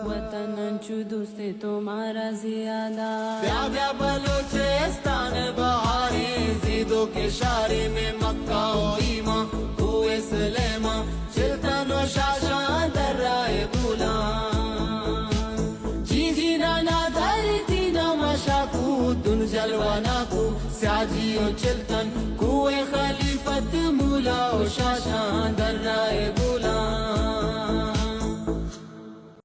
वतन अंशु दोस्ते तुम्हारा ज्यादा व्या बलोचिस्तान बहारे जिदों के शारे में मक्का और ईमा कुए सलेमा चिल्तन और शाशान दर्राए बुलान जी नाना धरती नमशाकू दुन जलवाना को स्याजी और चिल्तन कुए खलीफत मूला और शाशान